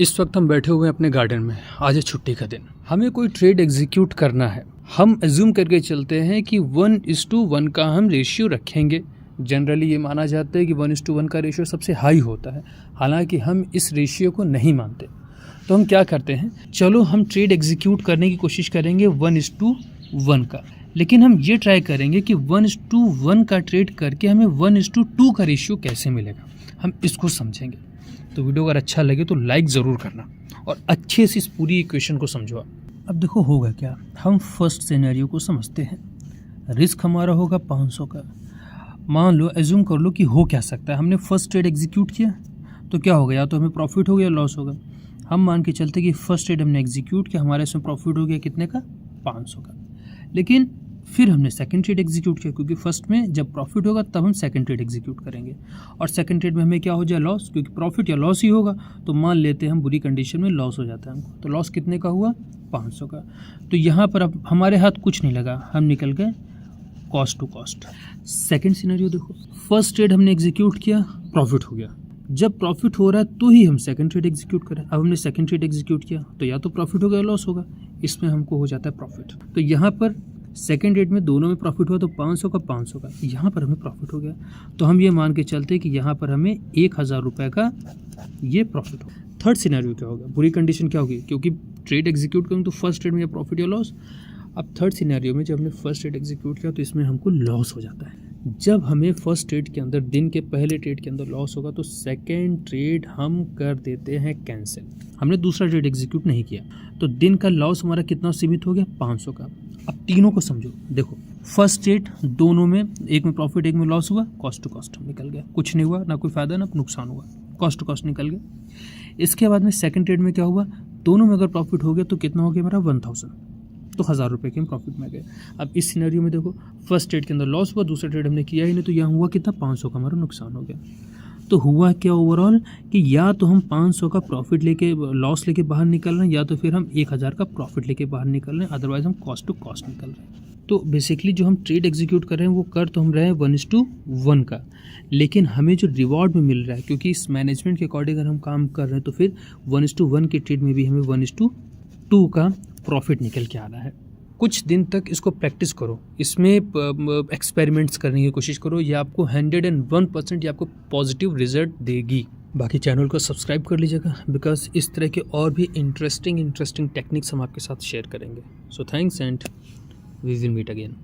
इस वक्त हम बैठे हुए हैं अपने गार्डन में। आज है छुट्टी का दिन, हमें कोई ट्रेड एग्जीक्यूट करना है। हम एज्यूम करके चलते हैं कि 1:1 का हम रेशियो रखेंगे। जनरली ये माना जाता है कि 1:1 का रेशियो सबसे हाई होता है, हालांकि हम इस रेशियो को नहीं मानते। तो हम क्या करते हैं, चलो हम ट्रेड एग्जीक्यूट करने की कोशिश करेंगे 1:1 का, लेकिन हम ये ट्राई करेंगे कि 1:1 का ट्रेड करके हमें 1:2 का रेशियो कैसे मिलेगा, हम इसको समझेंगे। तो वीडियो अगर अच्छा लगे तो लाइक ज़रूर करना और अच्छे से इस पूरी इक्वेशन को समझो। अब देखो होगा क्या, हम फर्स्ट सिनेरियो को समझते हैं। रिस्क हमारा होगा 500 का। मान लो, एज्यूम कर लो कि हो क्या सकता है, हमने फर्स्ट ट्रेड एग्जीक्यूट किया तो क्या होगा, या तो हमें प्रॉफिट हो गया या लॉस होगा। हम मान के चलते कि फर्स्ट ट्रेड हमने एग्जीक्यूट किया, हमारे इसमें प्रॉफिट हो गया कितने का, 500 का। लेकिन फिर हमने सेकंड ट्रेड एग्जीक्यूट किया, क्योंकि फर्स्ट में जब प्रॉफिट होगा तब हम सेकंड ट्रेड एग्जीक्यूट करेंगे, और सेकंड ट्रेड में हमें क्या हो जाए, लॉस, क्योंकि प्रॉफिट या लॉस ही होगा। तो मान लेते हैं हम बुरी कंडीशन में लॉस हो जाता है हमको, तो लॉस कितने का हुआ, 500 का। तो यहाँ पर अब हमारे हाथ कुछ नहीं लगा, हम निकल गए cost to cost. Second scenario देखो, फर्स्ट ट्रेड हमने एग्जीक्यूट किया, प्रॉफिट हो गया। जब प्रॉफिट हो रहा है तो ही हम सेकंड ट्रेड एग्जीक्यूट करें। अब हमने सेकंड ट्रेड एग्जीक्यूट किया तो या तो प्रॉफिट होगा या लॉस होगा, इसमें हमको हो जाता है प्रॉफिट। तो यहाँ पर सेकंड ट्रेड में दोनों में प्रॉफिट हुआ, तो 500 का 500 का, यहाँ पर हमें प्रॉफिट हो गया। तो हम ये मान के चलते कि यहाँ पर हमें 1000 रुपये का ये प्रॉफिट हो। थर्ड सिनेरियो क्या होगा, बुरी कंडीशन क्या होगी, क्योंकि ट्रेड एग्जीक्यूट करूँ तो फर्स्ट ट्रेड में या प्रॉफिट या लॉस। अब थर्ड सिनेरियो में जब हमने फर्स्ट ट्रेड एग्जीक्यूट किया तो इसमें हमको लॉस हो जाता है। जब हमें फर्स्ट ट्रेड के अंदर, दिन के पहले ट्रेड के अंदर लॉस होगा तो सेकंड ट्रेड हम कर देते हैं कैंसिल। हमने दूसरा ट्रेड एग्जीक्यूट नहीं किया, तो दिन का लॉस हमारा कितना सीमित हो गया, 500 का। अब तीनों को समझो, देखो फर्स्ट ट्रेड दोनों में, एक में प्रॉफिट एक में लॉस हुआ, कॉस्ट टू कॉस्ट निकल गया, कुछ नहीं हुआ, ना कोई फायदा ना नुकसान हुआ, कॉस्ट टू कॉस्ट निकल गया। इसके बाद में सेकंड ट्रेड में क्या हुआ, दोनों में अगर प्रॉफिट हो गया तो कितना हो गया मेरा, 1000, तो 1000 रुपये के हम प्रॉफिट में गए। अब इस सिनेरियो में देखो, फर्स्ट ट्रेड के अंदर लॉस हुआ, दूसरा ट्रेड हमने किया ही नहीं, तो यहाँ हुआ कितना, 500 का हमारा नुकसान हो गया। तो हुआ क्या ओवरऑल कि या तो हम 500 का प्रॉफिट लेके, लॉस लेके बाहर निकल रहे हैं, या तो फिर हम 1000 का प्रॉफिट लेके बाहर निकल रहे हैं, अदरवाइज हम कॉस्ट टू कॉस्ट निकल रहे हैं। तो बेसिकली जो हम ट्रेड एग्जीक्यूट कर रहे हैं वो कर तो हम रहे हैं 1:1 का, लेकिन हमें जो रिवॉर्ड में मिल रहा है, क्योंकि इस मैनेजमेंट के अकॉर्डिंग अगर हम काम कर रहे हैं तो फिर 1:1 के ट्रेड में भी हमें 1:2 का प्रॉफिट निकल के आ रहा है। कुछ दिन तक इसको प्रैक्टिस करो, इसमें एक्सपेरिमेंट्स करने की कोशिश करो, ये आपको 101% ये आपको पॉजिटिव रिजल्ट देगी। बाकी चैनल को सब्सक्राइब कर लीजिएगा, बिकॉज इस तरह के और भी इंटरेस्टिंग टेक्निक्स हम आपके साथ शेयर करेंगे। So thanks and we will meet again.